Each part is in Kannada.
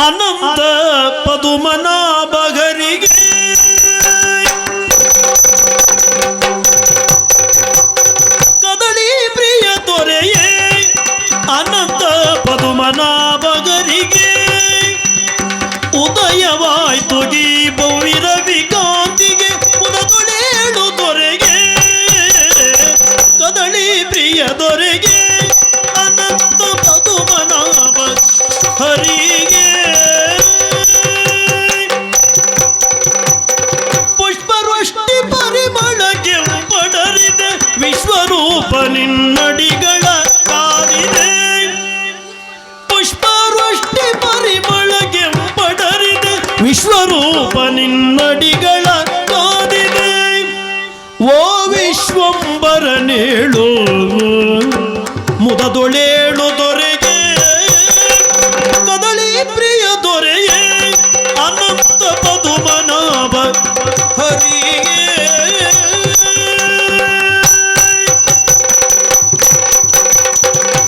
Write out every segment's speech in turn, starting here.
ಅನಂತ ಪದುಮನಾಭಗರಿಗೆ ಕದಳಿ ಪ್ರಿಯ ದೊರೆಯೇ ಅನಂತ ಪದುಮನಾಭಗರಿಗೆ ಉದಯವಾಯ್ತು ಈ ಭವ್ಯರವಿ ಕಾಂತಿಗೆ ಮುದದೊಳೇಳು ದೊರೆಗೆ ಕದಳಿ ಪ್ರಿಯ ದೊರೆಗೆ ಅನಂತ ಪದುಮನಾಭ ಹರಿಗೆ ಪುಷ್ಪವೃಷ್ಟಿ ಪರಿಮಳಕ್ಕೆ ಪಡರಿದೆ ವಿಶ್ವರೂಪ ನಿನ್ನಡಿಗಳ ಕಾದಿದೆ ಪುಷ್ಪವೃಷ್ಟಿ ಪರಿಮಳಕ್ಕೆ ಪಡರಿದೆ ವಿಶ್ವರೂಪ ನಿನ್ನಡಿಗಳ ಕಾದಿದೆ ಓ ವಿಶ್ವಂಬರನೇಳು ಮುದದೊಳೇಳು ದೊರೆಗೆ ಕದಳಿ ಪ್ರಿಯ ದೊರೆಯೇ ಅನಂತ ಪದುಮನಾಭ ಹರಿಗೆ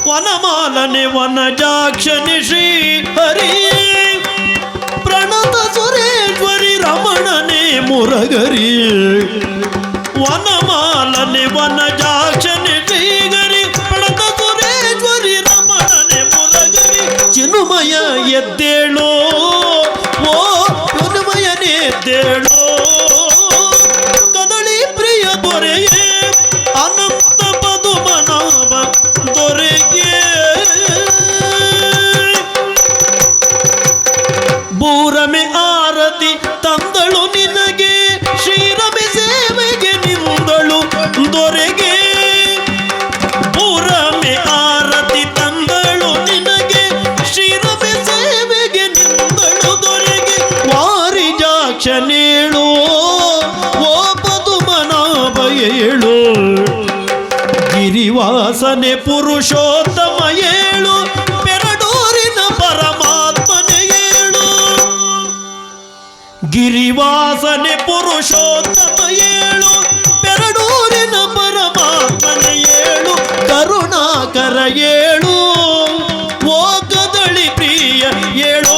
ವನಮಾಲನೆ ವನಜಾಕ್ಷನಿ ಶ್ರೀ ಹರಿ ಪ್ರಣತ ಸುರೇಶ್ವರಿ ರಮಣನೆ ಮುರಗರಿ ವನಮಾಲನೆ ವನಜಾಕ್ಷನಿ ಶ್ರೀಗರಿ ಪ್ರಣತ ಸುರೇಶ್ವರಿ ರಮಣನೆ ಮುರಗರಿ ಚಿನುಮಯ ಎದ್ದೇಳೋ ಓ ಚಿನುಮಯನೇ ಎದ್ದೇಳೋ ಕದಳಿ ಪ್ರಿಯ ದೊರೆಯೇ ಅನಂತ ಪದುಮನಾಭ ದೊರೆಗೆ ಬೂರಮೆ ಆರತಿ ತಂದಳು ನಿನಗೆ ಶ್ರೀರಮೆ ಸೇವೆಗೆ ನಿಂದಳು ದೊರೆಗೆ ಬೂರಮೆ ಆರತಿ ತಂದಳು ನಿನಗೆ ಶ್ರೀರಮೆ ಸೇವೆಗೆ ನಿಂದಳು ದೊರೆಗೆ ವಾರಿಜಾಕ್ಷನೇಳು ಓ ಪದುಮನಾಭ ಏಳು ಗಿರಿವಾಸನೆ ಪುರುಷೋತ್ತಮ ಏಳು ಪೆರಡೂರಿನ ಪರಮಾತ್ಮನೆ ಏಳು ಗಿರಿವಾಸನೆ ಪುರುಷೋತ್ತಮ ಏಳು ಪೆರಡೂರಿನ ಪರಮಾತ್ಮನೆ ಏಳು ಕರುಣಾಕರ ಏಳು ಓ ಕದಳಿ ಪ್ರಿಯ ಏಳು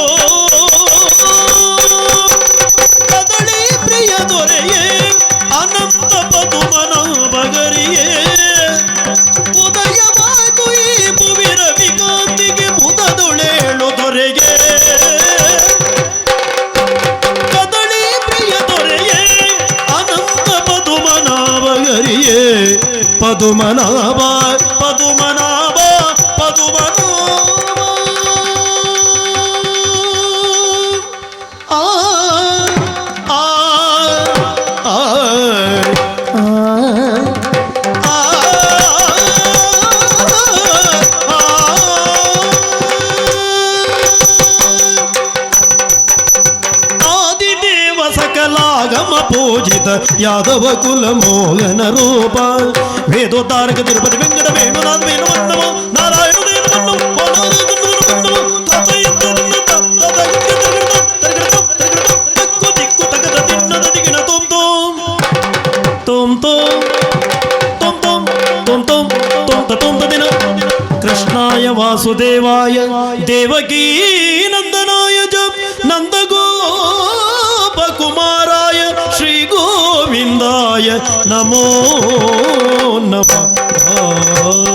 ಕದಳಿ ಪ್ರಿಯ ದೊರೆಯೇ ಅನಂತ ಪದುಮನಾಭಗರಿಯೇ ಉದಯವಾಗು ಈ ಭುವಿರವಿ ಕಾಂತಿಗೆ ಮುದದೊಳೇಳು ದೊರೆಗೆ ಕದಳಿ ಪ್ರಿಯ ದೊರೆಯೇ ಅನಂತ ಪದುಮನಾಭಗರಿಯೇ ಪದುಮನಾಭ ಪದುಮನಾಭ ಪದುಮನಾಭ ಆ ಆ ಆ सकलागम पूजित यादव कुल मोहन रूप वेदोतारक तिरुपति वेंकट वेणुनाथ वेणु वंदमो नारायण देव वंदमो कृष्णाय वासुदेवाय देवकी नंदनाय नंदगो कुमाराय श्री गोविंदाय नमो नमः।